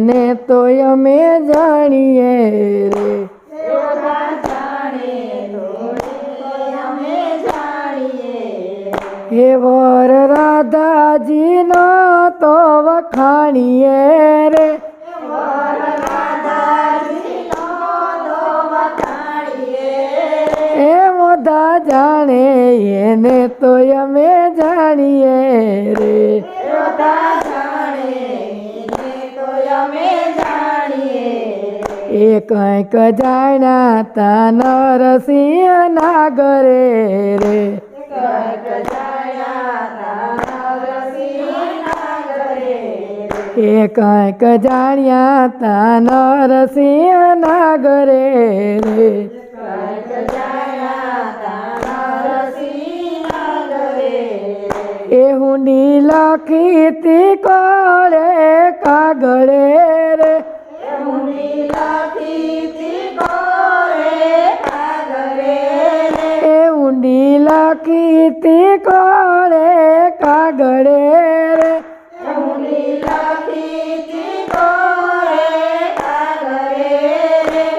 એને તો અમે જાણીએ રે હે વર રાધાજીનો તો વખાણીએ રે એ મોદા જાણે એને તો અમે જાણીએ રે એ કંઈક જાણ્યા તા નરસિંહ નાગરે રે એ કંઈક જાણ્યા તા નરસિંહ નાગરે રે એ હુંડી લખી તી કોળે કાગળે રે એ ઊંડી લખી તી કોળે કાગળે રે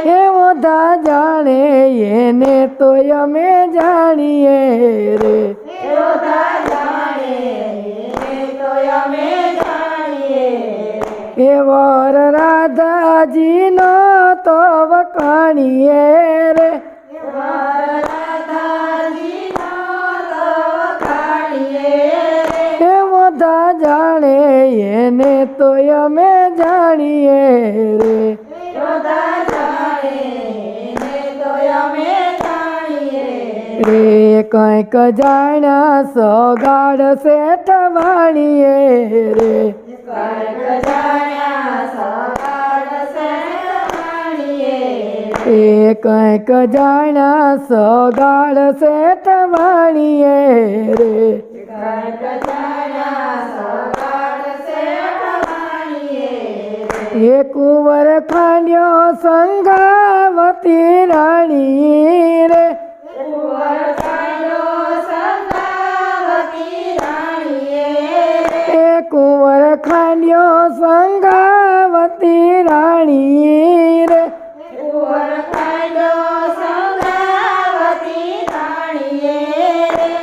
એ મોદા જાણે એને તો અમે જાણીએ રે એ વર રાધાજીનો તો વખાણીએ રે એ મોદા જાણે એને તો અમે જાણીએ રે રે કંઈક જાણ્યા સોગાડ શેઠ વાણીએ રે એ કંઈક જાણ્યા સોગાડ શેઠ વાણીએ રે એ કુંવર ખાંડ્યો સંગાવતી રાણી રે એ કુંવર ખાંડ્યો સંગાવતી રાણી રે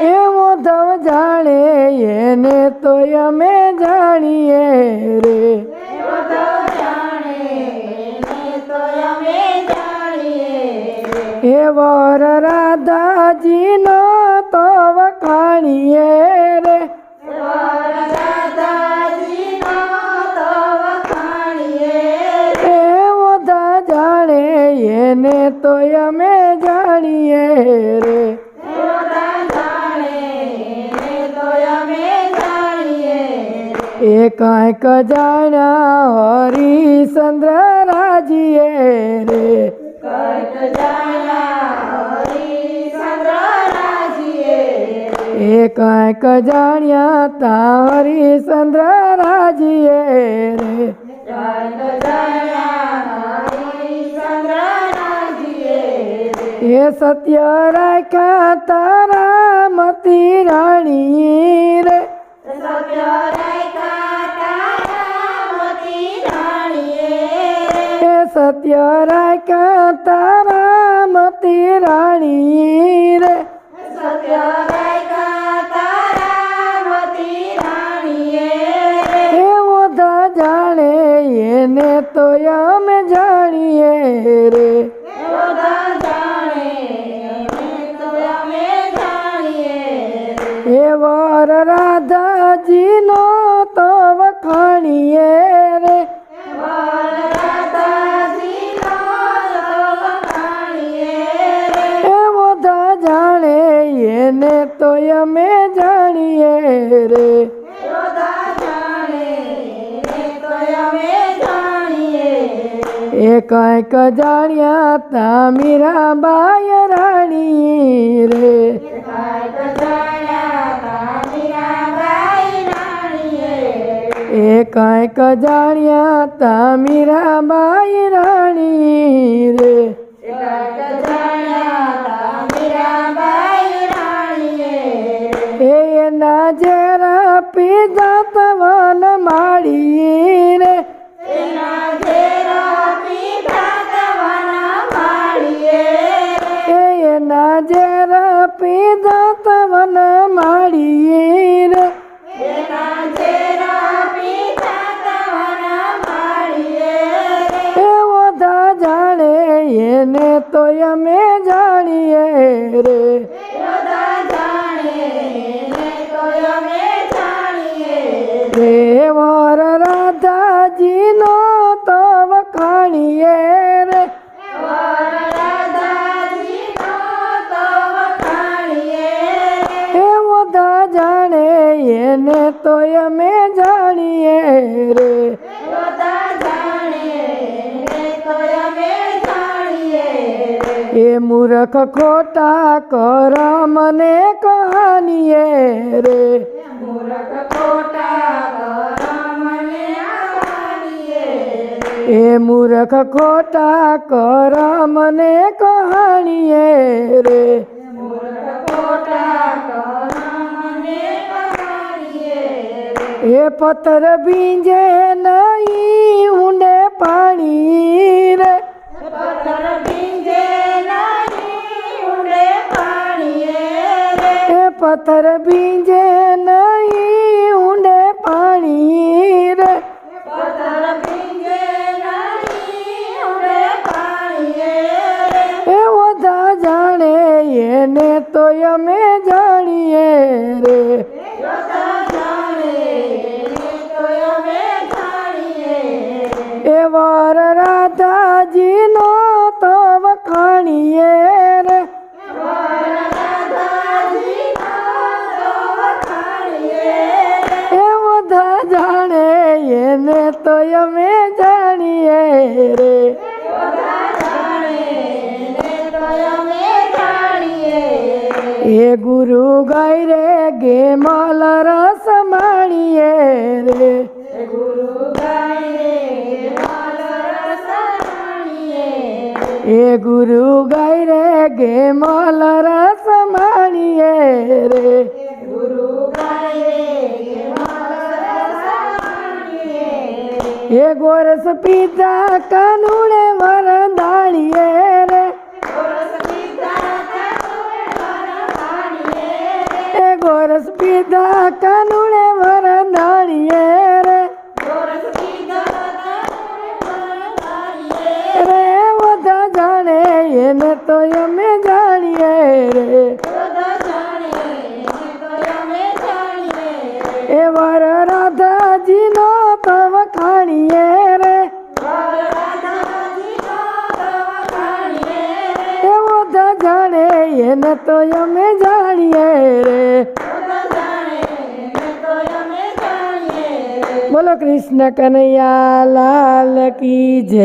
એ મોધવ જાણે એને તો અમે જાણીએ રે હે વર રાધાજીનો તો વખાણીએ રે હે મોદા જાણે એને તો અમે જાણીએ રે એ કંઈક જાણ્યા હરિશ્ચંદ્ર રાજીએ રે એ કંઈક જાણ્યા તા હરિશ્ચંદ્ર રાજીએ રે એ સત્ય રાખ્યા તારા મતી રાણી રે એ સત્ય રાખ્યા તારા મતી રાણી રે એ મોદા જાણે એને તો અમે જાણીએ રે એ વર રાધાજીનો તો વખાણીએ રે એ મોદા જાણે એને તો અમે જાણીએ રે એ કંઈક જાણ્યા તા મીરાબાઈ રાણી રે એ કંઈક જાણ્યા તા મીરાબાઈ રાણી રે એના ઝેરા પીધા તવન માડી રે પીધા તવન માળીએ રે ઓધા જાણે એને તો અમે જાણીએ રે વર રાધાજીનો તો વખાણીએ રે ઓધા જાણે એને તો અમે જાણીએ રે એ મૂર્ખ ખોટા કર મને કહાનીએ રે એ મૂર્ખ ખોટા કર મને કહાનીએ રે એ પથ્થર ભીંજે નહીં ઊંડે પાણી રે પથ્થર ભીંજે નહીં ઊંડે પાણી રે એ ઓધા જાણે એને તો અમે જાણીએ રે એ વર રાધાજીનો તો વખાણીએ રે જાણે એને તો અમે જાણીએ રે એ ગુરુ ગાય રે ગેમલ રસ માણીએ રે એ ગુરુ ગાય રે ગેમલ રસ માણીએ રે એ ગોરસ પીધા કાનુડે વરદાણીએ રે એ ગોરસ પીધા કાનુડે વરદાણીએ રે રે ઓધા જાણે એને તો અમે જાણીએ રે એ વર રાધાજીનો તો વખાણીએ રે એ ઓધા જાણે એને તો અમે જાણીએ રે બોલો કૃષ્ણ કનૈયા લાલ કી જય।